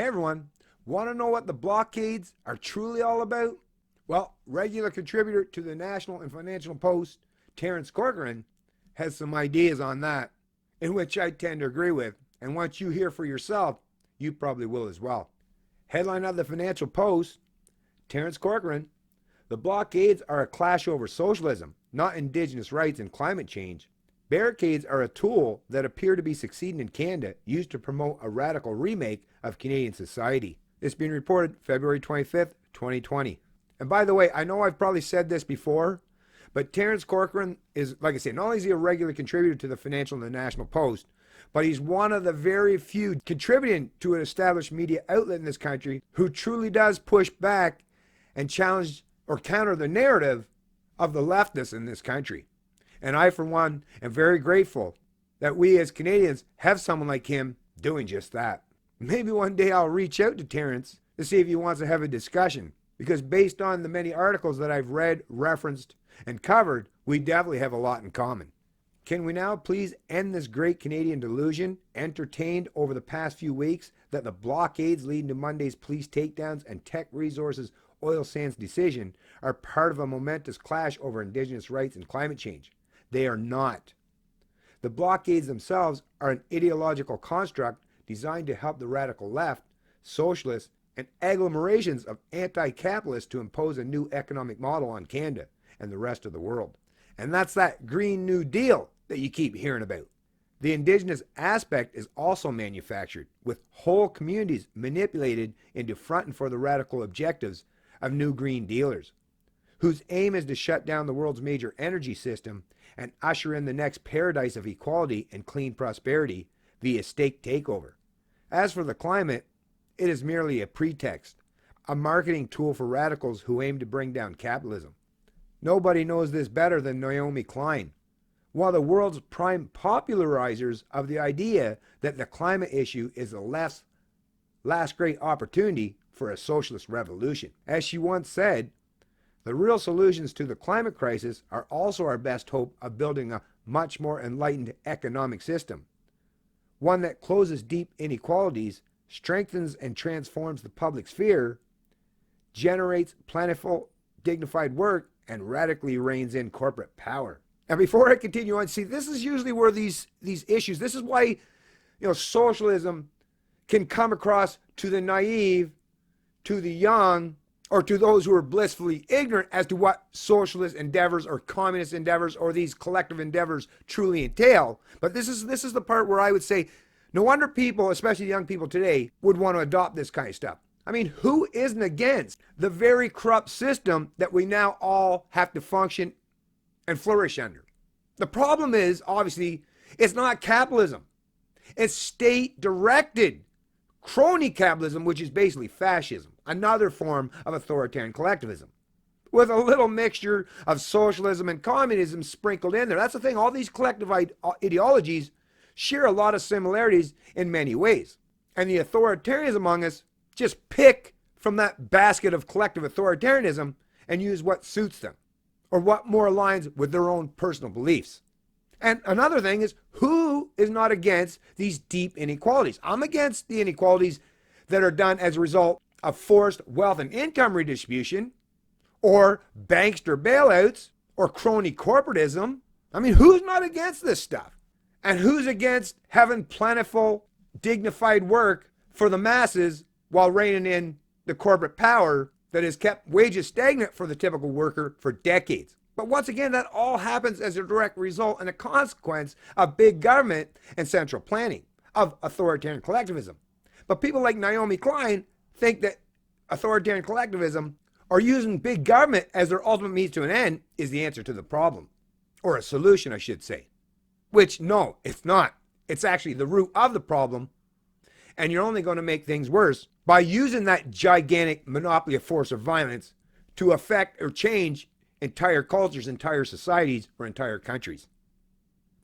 Hey everyone, want to know what the blockades are truly all about? Well, regular contributor to the National and Financial Post, Terence Corcoran, has some ideas on that, in which I tend to agree with, and once you hear for yourself, you probably will as well. Headline of the Financial Post, Terence Corcoran, the blockades are a clash over socialism, not indigenous rights and climate change. Barricades are a tool that appear to be succeeding in Canada, used to promote a radical remake of Canadian society. This being reported February 25th, 2020. And by the way, I know I've probably said this before, but Terence Corcoran is, like I said, not only is he a regular contributor to the Financial and the National Post, but he's one of the very few contributing to an established media outlet in this country who truly does push back and challenge or counter the narrative of the leftists in this country. And I, for one, am very grateful that we as Canadians have someone like him doing just that. Maybe one day I'll reach out to Terence to see if he wants to have a discussion, because based on the many articles that I've read, referenced, and covered, we definitely have a lot in common. Can we now please end this great Canadian delusion, entertained over the past few weeks, that the blockades leading to Monday's police takedowns and Teck Resources oil sands decision are part of a momentous clash over Indigenous rights and climate change? They are not. The blockades themselves are an ideological construct designed to help the radical left, socialists, and agglomerations of anti-capitalists to impose a new economic model on Canada and the rest of the world. And that's that Green New Deal that you keep hearing about. The Indigenous aspect is also manufactured, with whole communities manipulated into fronting for the radical objectives of new green dealers, whose aim is to shut down the world's major energy system and usher in the next paradise of equality and clean prosperity via state takeover. As for the climate, it is merely a pretext, a marketing tool for radicals who aim to bring down capitalism. Nobody knows this better than Naomi Klein, one of the world's prime popularizers of the idea that the climate issue is the left's last great opportunity for a socialist revolution. As she once said, the real solutions to the climate crisis are also our best hope of building a much more enlightened economic system, one that closes deep inequalities, strengthens and transforms the public sphere, generates plentiful, dignified work, and radically reins in corporate power. And before I continue on, see, this is usually where these issues, this is why, socialism can come across to the naive, to the young, or to those who are blissfully ignorant as to what socialist endeavors or communist endeavors or these collective endeavors truly entail. But this is the part where I would say, no wonder people, especially young people today, would want to adopt this kind of stuff. I mean, who isn't against the very corrupt system that we now all have to function and flourish under? The problem is, obviously, it's not capitalism. It's state-directed crony capitalism, which is basically fascism, another form of authoritarian collectivism, with a little mixture of socialism and communism sprinkled in there. That's the thing. All these collective ideologies share a lot of similarities in many ways. And the authoritarians among us just pick from that basket of collective authoritarianism and use what suits them, or what more aligns with their own personal beliefs. And another thing is, who is not against these deep inequalities? I'm against the inequalities that are done as a result of forced wealth and income redistribution, or bankster bailouts, or crony corporatism. I mean, who's not against this stuff? And who's against having plentiful, dignified work for the masses while reining in the corporate power that has kept wages stagnant for the typical worker for decades? But once again, that all happens as a direct result and a consequence of big government and central planning, of authoritarian collectivism. But people like Naomi Klein think that authoritarian collectivism, or using big government as their ultimate means to an end, is the answer to the problem. Or a solution, I should say. Which, no, it's not. It's actually the root of the problem. And you're only going to make things worse by using that gigantic monopoly of force or violence to affect or change entire cultures, entire societies, or entire countries.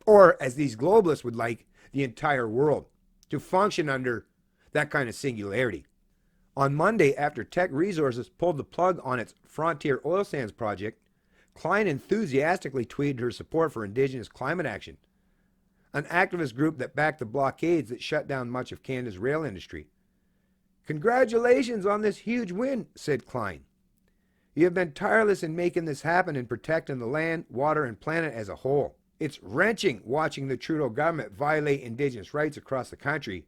Or, as these globalists would like, the entire world, to function under that kind of singularity. On Monday, after Teck Resources pulled the plug on its Frontier Oil Sands project, Klein enthusiastically tweeted her support for Indigenous climate action, an activist group that backed the blockades that shut down much of Canada's rail industry. "Congratulations on this huge win," said Klein. "You have been tireless in making this happen and protecting the land, water, and planet as a whole. It's wrenching watching the Trudeau government violate Indigenous rights across the country,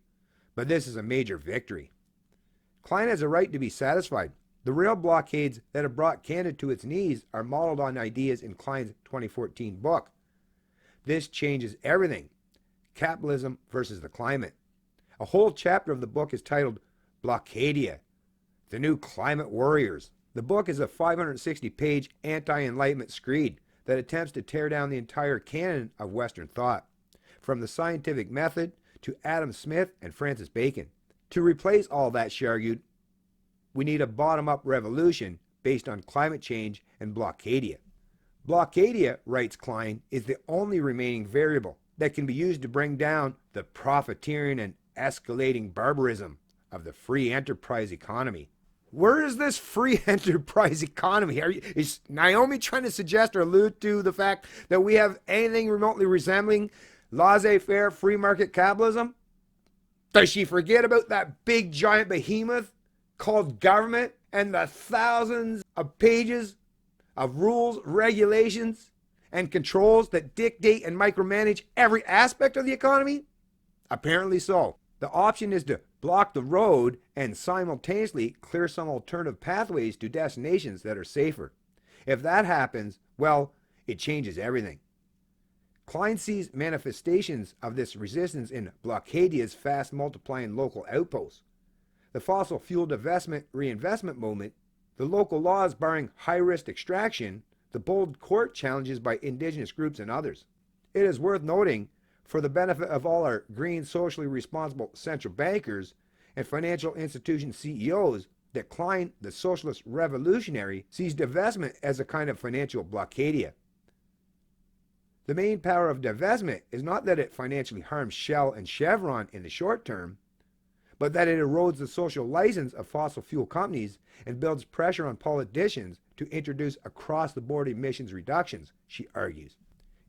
but this is a major victory." Klein has a right to be satisfied. The rail blockades that have brought Canada to its knees are modeled on ideas in Klein's 2014 book. This changes everything. Capitalism versus the climate. A whole chapter of the book is titled Blockades, the New Climate Warriors. The book is a 560-page anti-enlightenment screed that attempts to tear down the entire canon of Western thought, from the scientific method to Adam Smith and Francis Bacon. To replace all that, she argued, we need a bottom-up revolution based on climate change and Blockades. Blockades, writes Klein, is the only remaining variable that can be used to bring down the profiteering and escalating barbarism of the free enterprise economy. Where is this free enterprise economy? Is Naomi trying to suggest or allude to the fact that we have anything remotely resembling laissez-faire free market capitalism? Does she forget about that big giant behemoth called government and the thousands of pages of rules, regulations, and controls that dictate and micromanage every aspect of the economy? Apparently so. The option is to block the road and simultaneously clear some alternative pathways to destinations that are safer. If that happens, well, it changes everything. Klein sees manifestations of this resistance in Blockades' fast multiplying local outposts. The fossil fuel divestment reinvestment movement, the local laws barring high-risk extraction, the bold court challenges by indigenous groups and others. It is worth noting, for the benefit of all our green, socially responsible central bankers and financial institution CEOs, that Klein, the socialist revolutionary, sees divestment as a kind of financial blockade. The main power of divestment is not that it financially harms Shell and Chevron in the short term, but that it erodes the social license of fossil fuel companies and builds pressure on politicians to introduce across-the-board emissions reductions, she argues.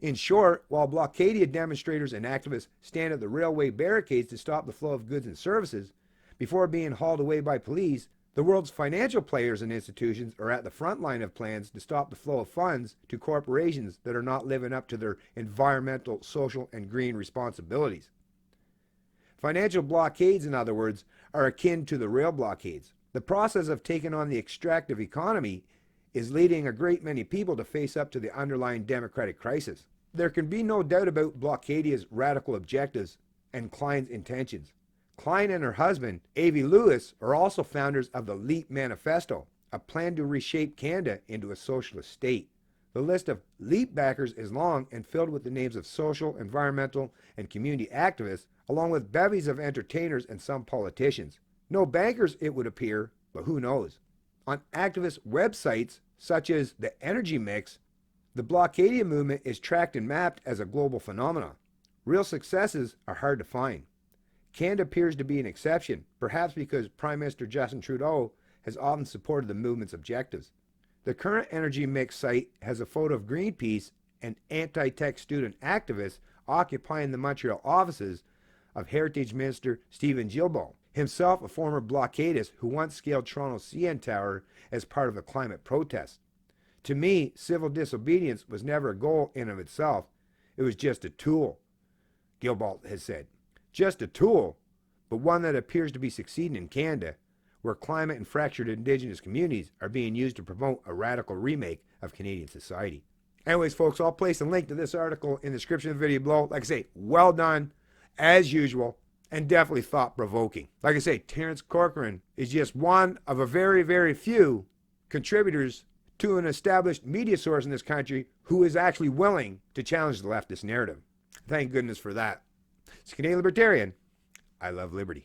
In short, while Blockades demonstrators and activists stand at the railway barricades to stop the flow of goods and services before being hauled away by police, the world's financial players and institutions are at the front line of plans to stop the flow of funds to corporations that are not living up to their environmental, social, and green responsibilities. Financial blockades, in other words, are akin to the rail blockades. The process of taking on the extractive economy is leading a great many people to face up to the underlying democratic crisis. There can be no doubt about Blockades' radical objectives and Klein's intentions. Klein and her husband, Avi Lewis, are also founders of the LEAP Manifesto, a plan to reshape Canada into a socialist state. The list of LEAP backers is long and filled with the names of social, environmental, and community activists, along with bevies of entertainers and some politicians. No bankers, it would appear, but who knows? On activist websites, such as the Energy Mix, the Blockades movement is tracked and mapped as a global phenomenon. Real successes are hard to find. Canada appears to be an exception, perhaps because Prime Minister Justin Trudeau has often supported the movement's objectives. The current Energy Mix site has a photo of Greenpeace and anti-tech student activists occupying the Montreal offices of Heritage Minister Stephen Guilbeault, himself a former blockadist who once scaled Toronto's CN Tower as part of the climate protests. To me, civil disobedience was never a goal in of itself. It was just a tool, Guilbeault has said. Just a tool, but one that appears to be succeeding in Canada, where climate and fractured Indigenous communities are being used to promote a radical remake of Canadian society. Anyways, folks, I'll place a link to this article in the description of the video below. Like I say, well done, as usual, and definitely thought-provoking. Like I say, Terence Corcoran is just one of a very, very few contributors to an established media source in this country who is actually willing to challenge the leftist narrative. Thank goodness for that. It's Canadian Libertarian. I love liberty.